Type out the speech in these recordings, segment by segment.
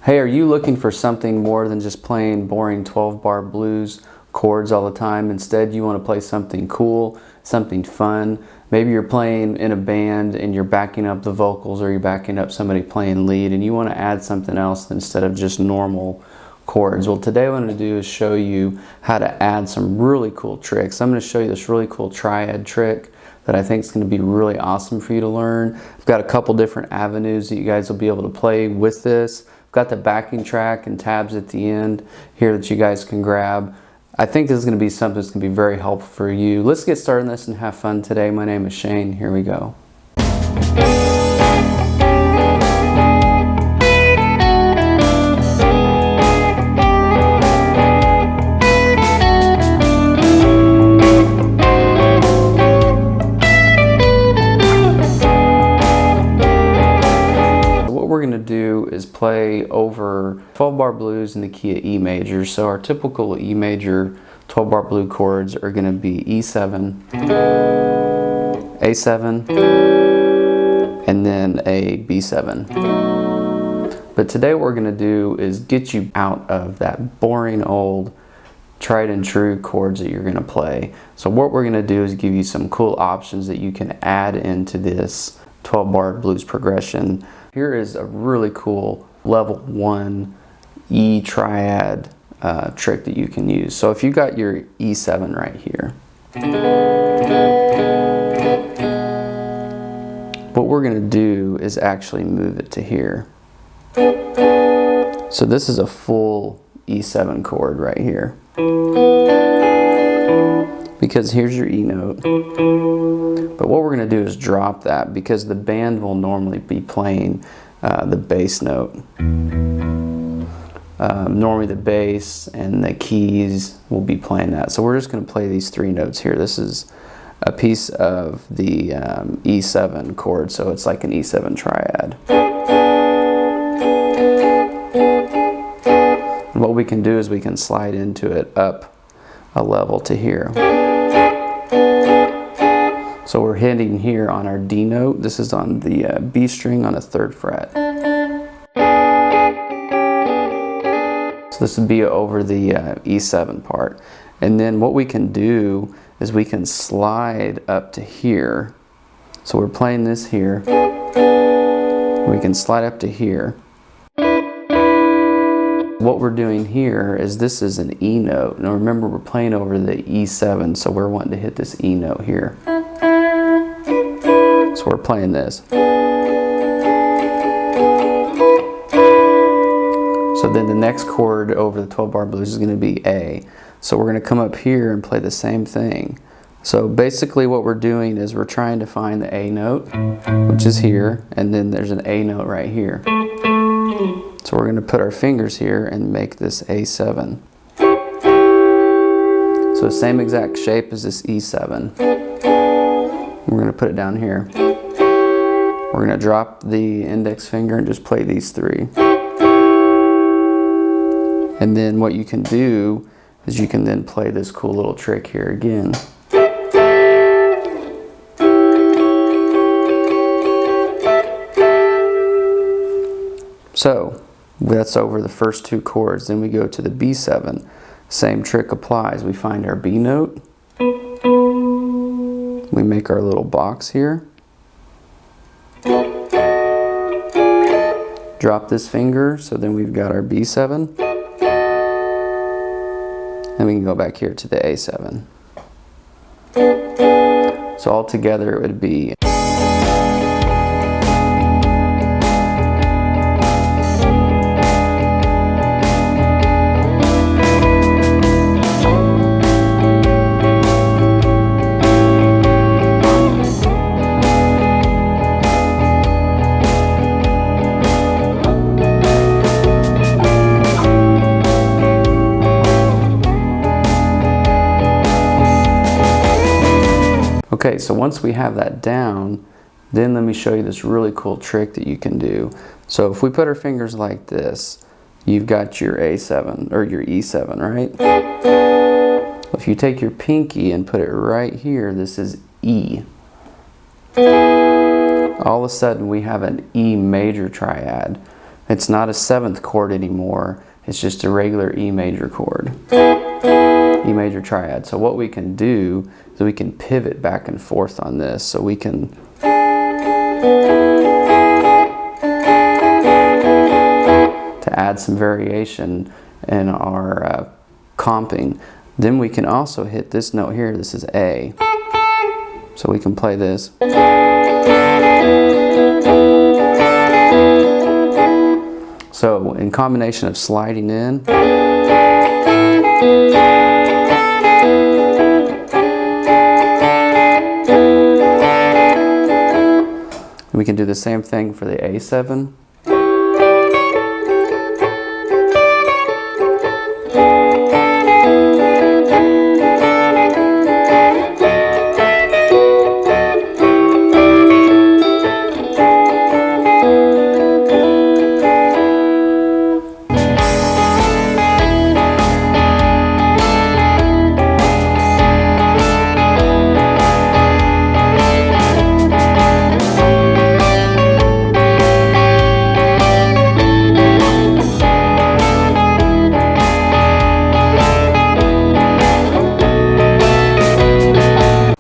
Hey, are you looking for something more than just playing boring 12-bar blues chords all the time? Instead, you want to play something cool, something fun. Maybe you're playing in a band and you're backing up the vocals, or you're backing up somebody playing lead, and you want to add something else instead of just normal chords. Well, today what I'm going to do is show you how to add some really cool tricks. I'm going to show you this really cool triad trick that I think is going to be really awesome for you to learn. I've got a couple different avenues that you guys will be able to play with this. I've got the backing track and tabs at the end here that you guys can grab. I think this is going to be something that's going to be very helpful for you. Let's get started on this and have fun today. My name is Shane. Here we go. Do is play over 12-bar blues in the key of E major. So our typical E major 12-bar blue chords are going to be E7, A7, and then a B7. But today what we're going to do is get you out of that boring old tried and true chords that you're going to play. So what we're going to do is give you some cool options that you can add into this 12-bar blues progression. Here is a really cool level 1 E triad trick that you can use. So if you got your E7 right here, what we're going to do is actually move it to here. So this is a full E7 chord right here, because here's your E note. But what we're going to do is drop that, because the band will normally be playing the bass note. Normally the bass and the keys will be playing that. So we're just going to play these 3 notes here. This is a piece of the E7 chord, so it's like an E7 triad. And what we can do is we can slide into it up a level to here. So we're hitting here on our D note. This is on the B string on a 3rd fret. So this would be over the E7 part. And then what we can do is we can slide up to here. So we're playing this here. We can slide up to here. What we're doing here is this is an E note. Now remember, we're playing over the E7, so we're wanting to hit this E note here. So we're playing this. So then the next chord over the 12-bar blues is going to be A. So we're going to come up here and play the same thing. So basically what we're doing is we're trying to find the A note, which is here, and then there's an A note right here. So we're going to put our fingers here and make this A7. So same exact shape as this E7. We're going to put it down here. We're going to drop the index finger and just play these 3. And then what you can do is you can then play this cool little trick here again. So that's over the first 2 chords. Then we go to the B7. Same trick applies. We find our B note. We make our little box here. Drop this finger, so then we've got our B7. And we can go back here to the A7. So all together it would be Okay, so once we have that down, then let me show you this really cool trick that you can do. So if we put our fingers like this, you've got your A7 or your E7, right? If you take your pinky and put it right here, this is E. All of a sudden we have an E major triad. It's not a 7th chord anymore. It's just a regular E major chord. E major triad. So what we can do is we can pivot back and forth on this. So we can to add some variation in our comping. Then we can also hit this note here. This is A. So we can play this. So in combination of sliding in we can do the same thing for the A7.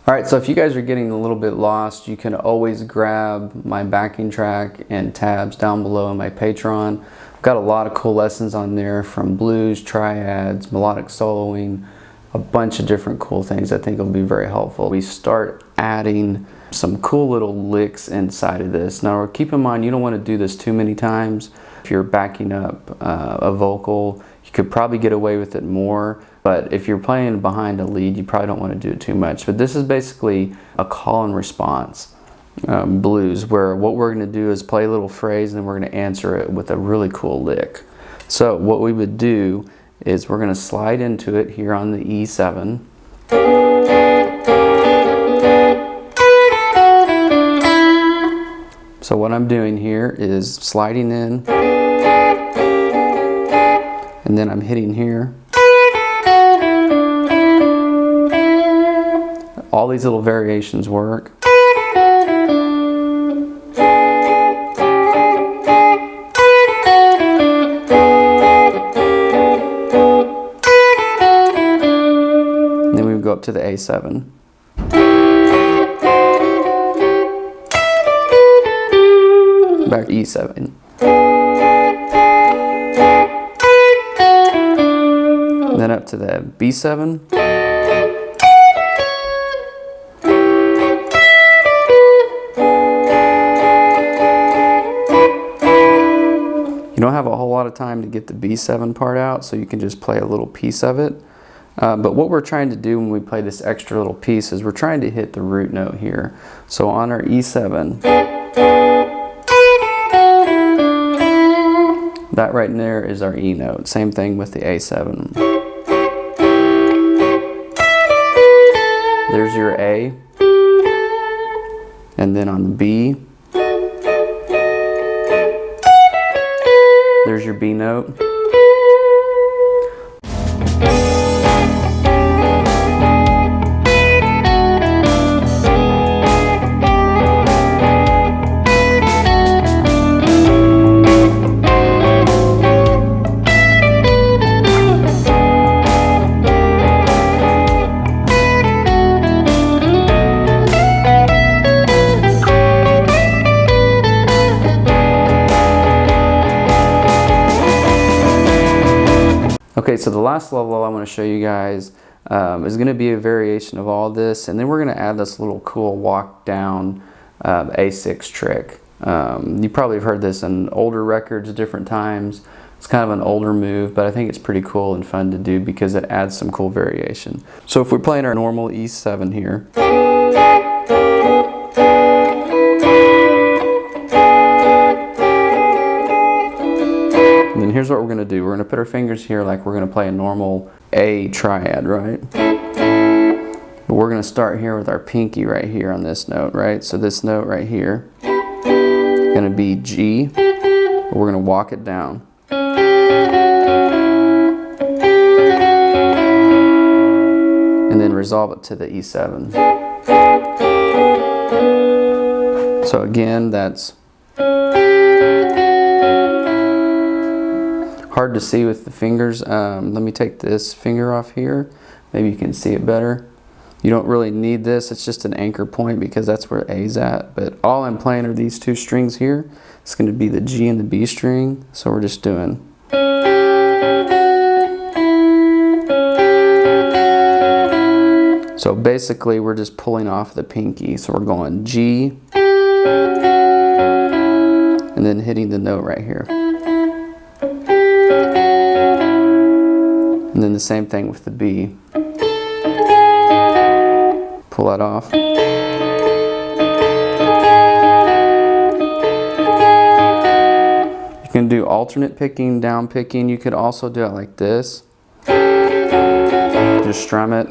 Alright, so if you guys are getting a little bit lost, you can always grab my backing track and tabs down below in my Patreon. I've got a lot of cool lessons on there, from blues, triads, melodic soloing, a bunch of different cool things I think will be very helpful. We start adding some cool little licks inside of this. Now keep in mind, you don't want to do this too many times. If you're backing up a vocal, you could probably get away with it more. But if you're playing behind a lead, you probably don't want to do it too much. But this is basically a call and response blues, where what we're going to do is play a little phrase and then we're going to answer it with a really cool lick. So what we would do is we're going to slide into it here on the E7. So what I'm doing here is sliding in, and then I'm hitting here. All these little variations work. And then we would go up to the A7. Back to E7. And then up to the B7. You don't have a whole lot of time to get the B7 part out, so you can just play a little piece of it. But what we're trying to do when we play this extra little piece is we're trying to hit the root note here. So on our E7, that right in there is our E note. Same thing with the A7. There's your A. And then on the B, there's your B note. Okay, so the last level I want to show you guys is going to be a variation of all this, and then we're going to add this little cool walk down A6 trick. You probably have heard this in older records different times. It's kind of an older move, but I think it's pretty cool and fun to do because it adds some cool variation. So if we're playing our normal E7 here, and then here's what we're going to do. We're going to put our fingers here like we're going to play a normal A triad, right? But we're going to start here with our pinky right here on this note, right? So this note right here is going to be G. We're going to walk it down. And then resolve it to the E7. So again, that's hard to see with the fingers. Let me take this finger off here. Maybe you can see it better. You don't really need this, it's just an anchor point because that's where A's at. But all I'm playing are these two strings here. It's going to be the G and the B string. So we're just doing. So basically we're just pulling off the pinky. So we're going G and then hitting the note right here. And then the same thing with the B. Pull that off. You can do alternate picking, down picking. You could also do it like this. Just strum it.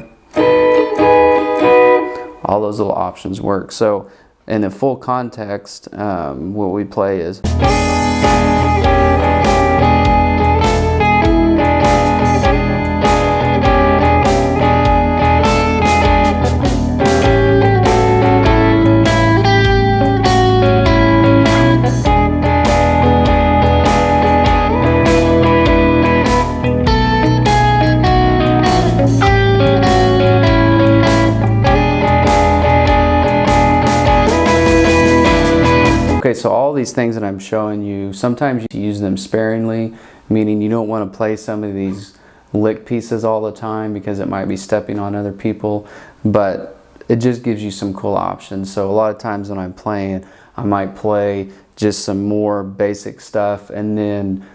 All those little options work. So in the full context, what we play is. Okay, so all these things that I'm showing you, sometimes you use them sparingly, meaning you don't want to play some of these lick pieces all the time because it might be stepping on other people, but it just gives you some cool options. So a lot of times when I'm playing, I might play just some more basic stuff, and then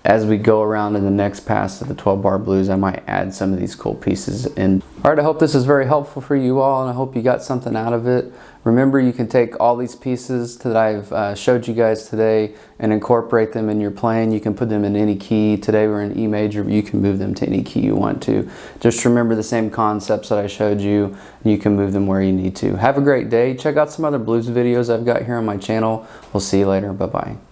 as we go around in the next pass of the 12-bar blues, I might add some of these cool pieces in. All right, I hope this is very helpful for you all, and I hope you got something out of it. Remember, you can take all these pieces that I've showed you guys today and incorporate them in your playing. You can put them in any key. Today we're in E major, but you can move them to any key you want to. Just remember the same concepts that I showed you, and you can move them where you need to. Have a great day. Check out some other blues videos I've got here on my channel. We'll see you later. Bye-bye.